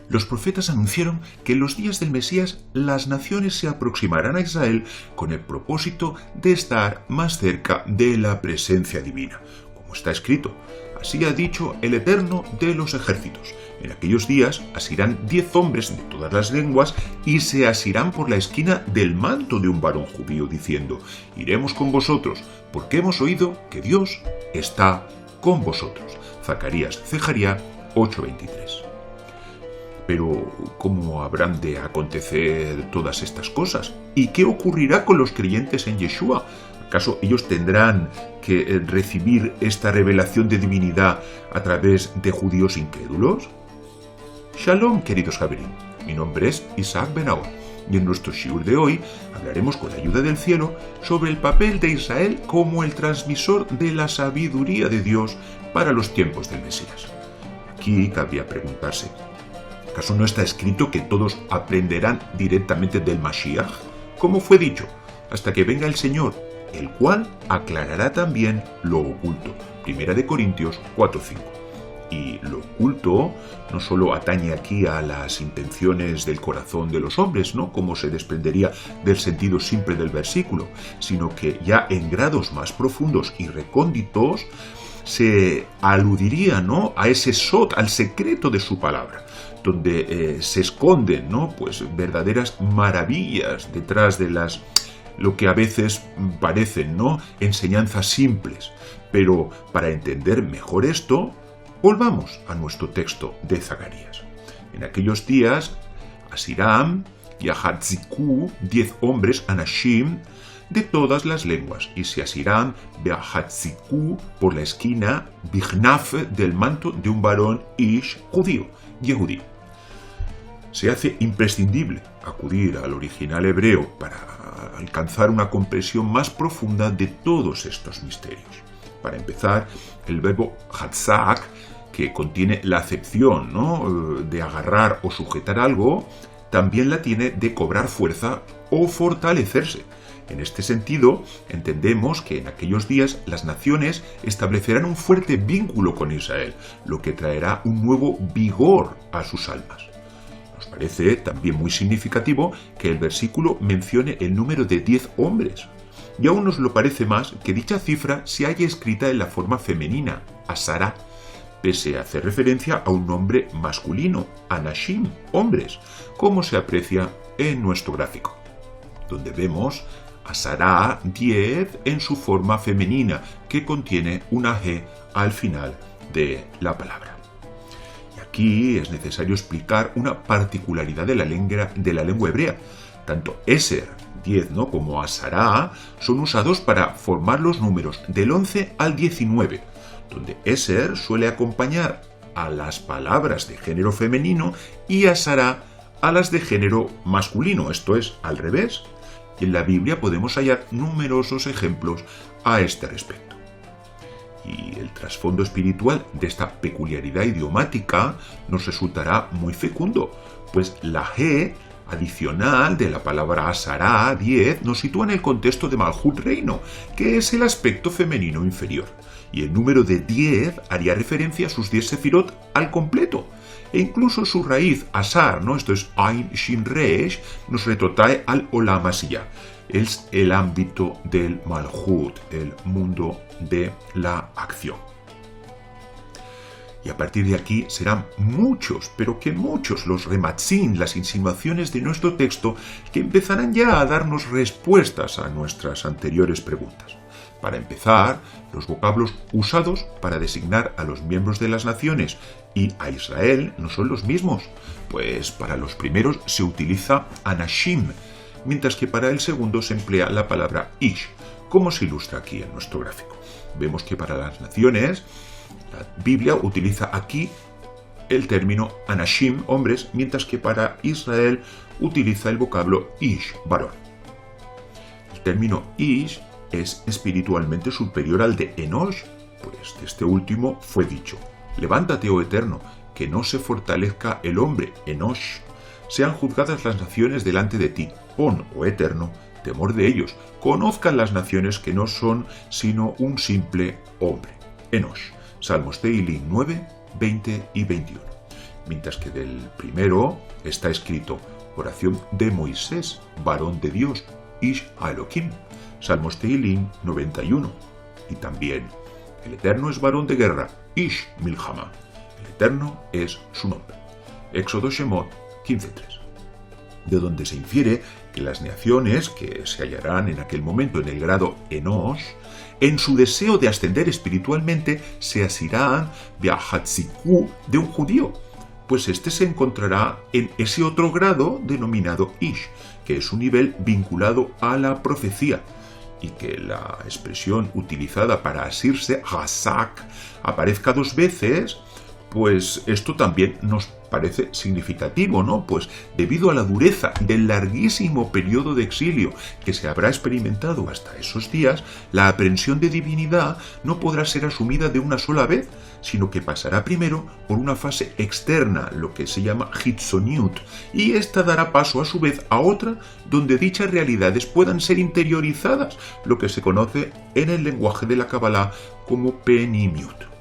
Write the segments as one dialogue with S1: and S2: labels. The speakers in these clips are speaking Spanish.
S1: Los profetas anunciaron que en los días del Mesías las naciones se aproximarán a Israel con el propósito de estar más cerca de la presencia divina. Como está escrito, así ha dicho el Eterno de los ejércitos. En aquellos días asirán 10 hombres de todas las lenguas y se asirán por la esquina del manto de un varón judío, diciendo: iremos con vosotros, porque hemos oído que Dios está con vosotros. Zacarías, Cejaría 8:23. Pero, ¿cómo habrán de acontecer todas estas cosas? ¿Y qué ocurrirá con los creyentes en Yeshua? ¿Acaso ellos tendrán que recibir esta revelación de divinidad a través de judíos incrédulos? Shalom, queridos Javerín. Mi nombre es Isaac Ben-Aor y en nuestro shiur de hoy hablaremos con la ayuda del cielo sobre el papel de Israel como el transmisor de la sabiduría de Dios para los tiempos del Mesías. Aquí cabría preguntarse: ¿acaso no está escrito que todos aprenderán directamente del Mashiach? Como fue dicho, hasta que venga el Señor, el cual aclarará también lo oculto. 1 Corintios 4:5. Y lo oculto no solo atañe aquí a las intenciones del corazón de los hombres, ¿no?, como se desprendería del sentido simple del versículo, sino que ya en grados más profundos y recónditos se aludiría, ¿no?, a ese sot, al secreto de su palabra, donde se esconden, ¿no?, pues verdaderas maravillas detrás de lo que a veces parecen, ¿no?, enseñanzas simples. Pero para entender mejor esto, volvamos a nuestro texto de Zacarías. En aquellos días, asirán y ahatzikú 10 hombres, anashim, de todas las lenguas, y se asirán beahatzikú por la esquina bignaf del manto de un varón ish judío, Yehudí. Se hace imprescindible acudir al original hebreo para alcanzar una comprensión más profunda de todos estos misterios. Para empezar, el verbo hatzak, que contiene la acepción, ¿no?, de agarrar o sujetar algo, también la tiene de cobrar fuerza o fortalecerse. En este sentido, entendemos que en aquellos días las naciones establecerán un fuerte vínculo con Israel, lo que traerá un nuevo vigor a sus almas. Nos parece también muy significativo que el versículo mencione el número de 10 hombres. Y aún nos lo parece más que dicha cifra se haya escrita en la forma femenina, asará, pese a hacer referencia a un nombre masculino, anashim, hombres, como se aprecia en nuestro gráfico, donde vemos asará 10 en su forma femenina, que contiene una G al final de la palabra. Y aquí es necesario explicar una particularidad de la lengua hebrea. Tanto Eser, 10, ¿no?, como asará son usados para formar los números del 11 al 19, donde Eser suele acompañar a las palabras de género femenino y asará a las de género masculino, esto es, al revés. Y en la Biblia podemos hallar numerosos ejemplos a este respecto. Y el trasfondo espiritual de esta peculiaridad idiomática nos resultará muy fecundo, pues la G adicional de la palabra asará, 10, nos sitúa en el contexto de Malhut, reino, que es el aspecto femenino inferior. Y el número de 10 haría referencia a sus 10 sefirot al completo. E incluso su raíz, asar, ¿no?, esto es Ain Shin Resh, nos retrotrae al Olam Asiyah. Es el ámbito del Malhut, el mundo de la acción. Y a partir de aquí serán muchos, pero que muchos, los rematzin, las insinuaciones de nuestro texto, que empezarán ya a darnos respuestas a nuestras anteriores preguntas. Para empezar, los vocablos usados para designar a los miembros de las naciones y a Israel no son los mismos, pues para los primeros se utiliza anashim, mientras que para el segundo se emplea la palabra ish, como se ilustra aquí en nuestro gráfico. Vemos que para las naciones, la Biblia utiliza aquí el término anashim, hombres, mientras que para Israel utiliza el vocablo ish, varón. El término ish es espiritualmente superior al de Enosh, pues de este último fue dicho: levántate, oh Eterno, que no se fortalezca el hombre, Enosh. Sean juzgadas las naciones delante de ti. Pon, oh Eterno, temor de ellos. Conozcan las naciones que no son sino un simple hombre, Enosh. Salmos Tehilim 9, 20 y 21. mientras que del primero está escrito oración de Moisés, varón de Dios, Ish Elohim, Salmos Tehilim 91, y también el Eterno es varón de guerra, Ish Milhama, el Eterno es su nombre, Éxodo Shemot 15:3, de donde se infiere que las naciones que se hallarán en aquel momento en el grado Enosh, en su deseo de ascender espiritualmente, se asirán Beahatziku de un judío, pues éste se encontrará en ese otro grado denominado Ish, que es un nivel vinculado a la profecía, y que la expresión utilizada para asirse, Hazak, aparezca 2 veces, pues esto también nos parece significativo, ¿no? Pues debido a la dureza del larguísimo periodo de exilio que se habrá experimentado hasta esos días, la aprehensión de divinidad no podrá ser asumida de una sola vez, sino que pasará primero por una fase externa, lo que se llama Hitzoniut, y esta dará paso a su vez a otra donde dichas realidades puedan ser interiorizadas, lo que se conoce en el lenguaje de la Kabbalah como Penimiut.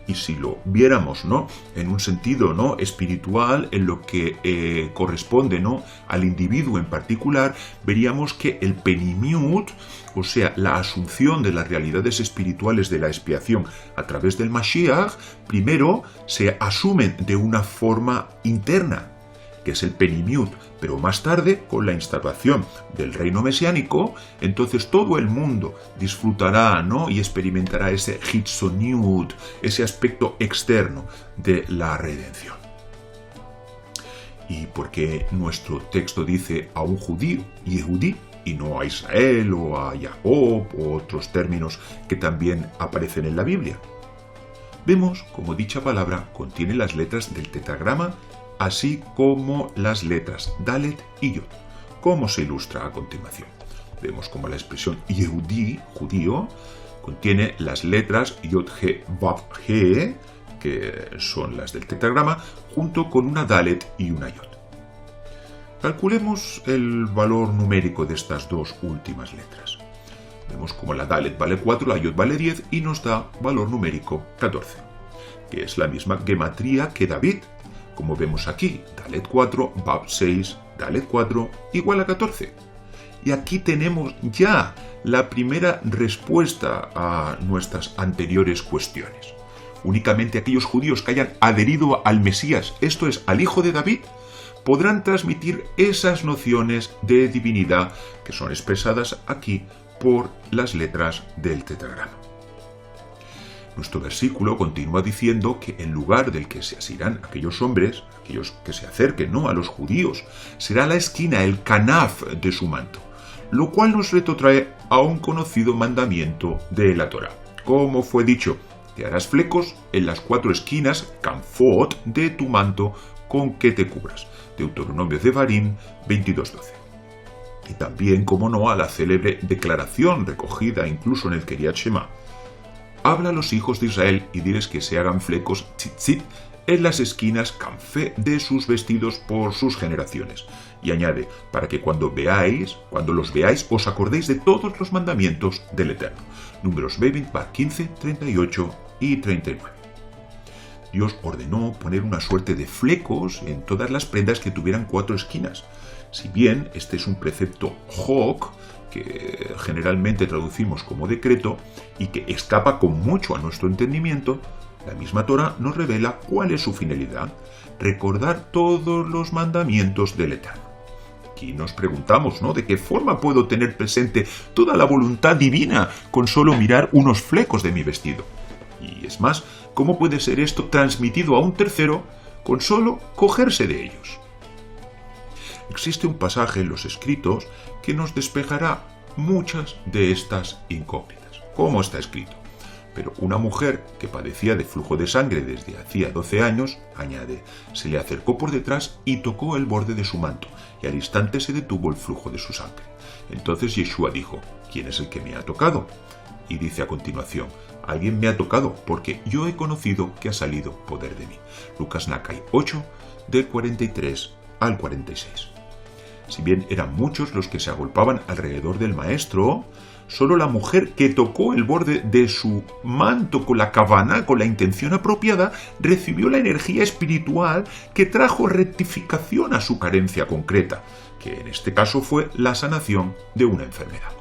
S1: Y si lo viéramos, ¿no?, en un sentido, ¿no?, espiritual, en lo que corresponde, ¿no?, al individuo en particular, veríamos que el penimiut, o sea, la asunción de las realidades espirituales de la expiación a través del Mashiach, primero se asumen de una forma interna, que es el penimiut, pero más tarde, con la instauración del reino mesiánico, entonces todo el mundo disfrutará, ¿no?, y experimentará ese hitzoniut, ese aspecto externo de la redención. ¿Y por qué nuestro texto dice a un judío, Yehudí, y no a Israel o a Jacob o otros términos que también aparecen en la Biblia? Vemos como dicha palabra contiene las letras del tetragrama, así como las letras Dalet y Yod, como se ilustra a continuación. Vemos como la expresión Yehudí, judío, contiene las letras Yod He Vav He, que son las del tetragrama, junto con una Dalet y una Yod. Calculemos el valor numérico de estas 2 últimas letras. Vemos como la Dalet vale 4, la Yod vale 10 y nos da valor numérico 14, que es la misma gematría que David. Como vemos aquí, Dalet 4, Vav 6, Dalet 4, igual a 14. Y aquí tenemos ya la primera respuesta a nuestras anteriores cuestiones. Únicamente aquellos judíos que hayan adherido al Mesías, esto es, al Hijo de David, podrán transmitir esas nociones de divinidad que son expresadas aquí por las letras del tetragrama. Nuestro versículo continúa diciendo que en lugar del que se asirán aquellos hombres, aquellos que se acerquen, ¿no?, a los judíos, será la esquina, el canaf de su manto, lo cual nos retrotrae a un conocido mandamiento de la Torá. Como fue dicho, te harás flecos en las 4 esquinas, canfot, de tu manto con que te cubras. Deuteronomio Devarim 22:12. Y también, como no, a la célebre declaración recogida incluso en el Keriat Shema. Habla a los hijos de Israel y diles que se hagan flecos tzitzit en las esquinas canfé de sus vestidos por sus generaciones. Y añade, para que cuando los veáis, os acordéis de todos los mandamientos del Eterno. Números 15, 38 y 39. Dios ordenó poner una suerte de flecos en todas las prendas que tuvieran 4 esquinas. Si bien este es un precepto hok, que generalmente traducimos como decreto, y que escapa con mucho a nuestro entendimiento, la misma Torá nos revela cuál es su finalidad: recordar todos los mandamientos del Eterno. Aquí nos preguntamos, ¿no?, ¿de qué forma puedo tener presente toda la voluntad divina con solo mirar unos flecos de mi vestido? Y es más, ¿cómo puede ser esto transmitido a un tercero con solo cogerse de ellos? Existe un pasaje en los escritos que nos despejará muchas de estas incógnitas. ¿Cómo está escrito? Pero una mujer que padecía de flujo de sangre desde hacía 12 años, añade, se le acercó por detrás y tocó el borde de su manto, y al instante se detuvo el flujo de su sangre. Entonces Yeshua dijo, ¿quién es el que me ha tocado? Y dice a continuación, alguien me ha tocado porque yo he conocido que ha salido poder de mí. Lucas Nakai 8, del 43 al 46. Si bien eran muchos los que se agolpaban alrededor del maestro, solo la mujer que tocó el borde de su manto con la kavaná, con la intención apropiada, recibió la energía espiritual que trajo rectificación a su carencia concreta, que en este caso fue la sanación de una enfermedad.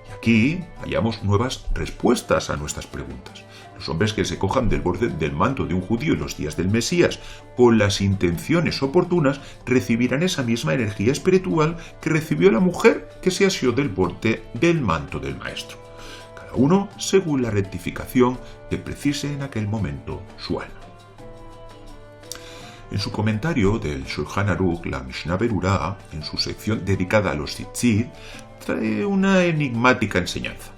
S1: Y aquí hallamos nuevas respuestas a nuestras preguntas. Los hombres que se cojan del borde del manto de un judío en los días del Mesías con las intenciones oportunas recibirán esa misma energía espiritual que recibió la mujer que se asió del borde del manto del maestro. Cada uno según la rectificación que precise en aquel momento su alma. En su comentario del Shulchan Aruch, la Mishnah Berurah, en su sección dedicada a los tzitzit, trae una enigmática enseñanza.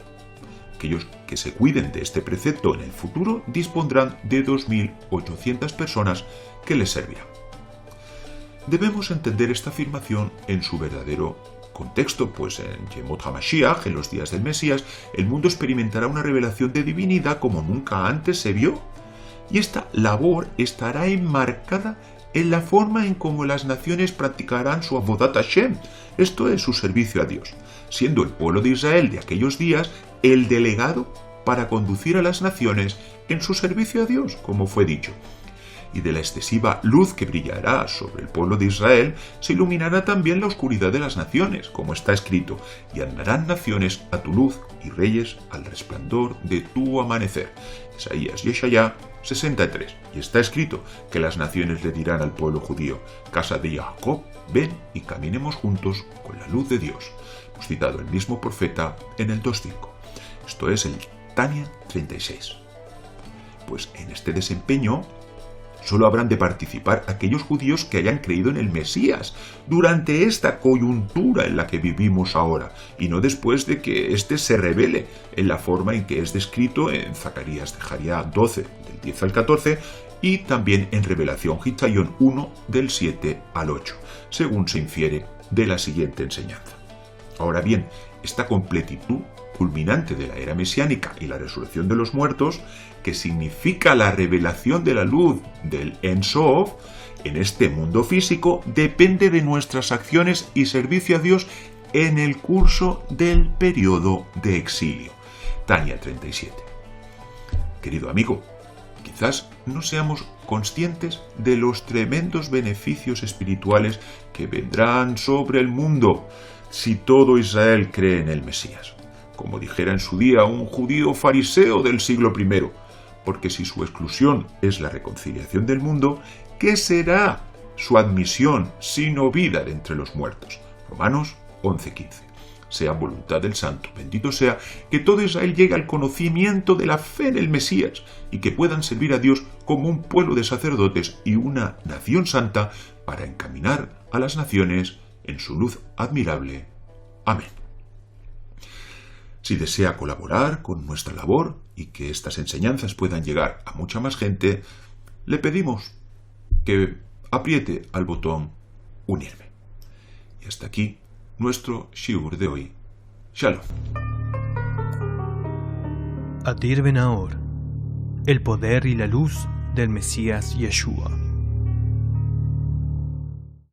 S1: Aquellos que se cuiden de este precepto en el futuro dispondrán de 2.800 personas que les servirán. Debemos entender esta afirmación en su verdadero contexto, pues en Yemot HaMashiach, en los días del Mesías, el mundo experimentará una revelación de divinidad como nunca antes se vio, y esta labor estará enmarcada en la forma en cómo las naciones practicarán su Avodat Hashem, esto es, su servicio a Dios, siendo el pueblo de Israel de aquellos días el delegado para conducir a las naciones en su servicio a Dios, como fue dicho. Y de la excesiva luz que brillará sobre el pueblo de Israel, se iluminará también la oscuridad de las naciones, como está escrito, y andarán naciones a tu luz y reyes al resplandor de tu amanecer. Isaías Yeshayá 63. Y está escrito que las naciones le dirán al pueblo judío, casa de Jacob, ven y caminemos juntos con la luz de Dios. Hemos citado el mismo profeta en el 2.5. Esto es el Tania 36. Pues en este desempeño solo habrán de participar aquellos judíos que hayan creído en el Mesías durante esta coyuntura en la que vivimos ahora, y no después de que éste se revele en la forma en que es descrito en Zacarías de Jariá 12, del 10 al 14, y también en Revelación Hitayón 1, del 7 al 8, según se infiere de la siguiente enseñanza. Ahora bien, esta completitud culminante de la era mesiánica y la resurrección de los muertos, que significa la revelación de la luz del En Sof, en este mundo físico, depende de nuestras acciones y servicio a Dios en el curso del periodo de exilio. Tania 37. Querido amigo, quizás no seamos conscientes de los tremendos beneficios espirituales que vendrán sobre el mundo si todo Israel cree en el Mesías. Como dijera en su día un judío fariseo del siglo I, porque si su exclusión es la reconciliación del mundo, ¿qué será su admisión sino vida de entre los muertos? Romanos 11:15. Sea voluntad del Santo, bendito sea, que todo Israel llegue al conocimiento de la fe en el Mesías y que puedan servir a Dios como un pueblo de sacerdotes y una nación santa para encaminar a las naciones en su luz admirable. Amén. Si desea colaborar con nuestra labor y que estas enseñanzas puedan llegar a mucha más gente, le pedimos que apriete al botón unirme. Y hasta aquí nuestro shiur de hoy. Shalom.
S2: Adir Ben Ahor, el poder y la luz del Mesías Yeshua.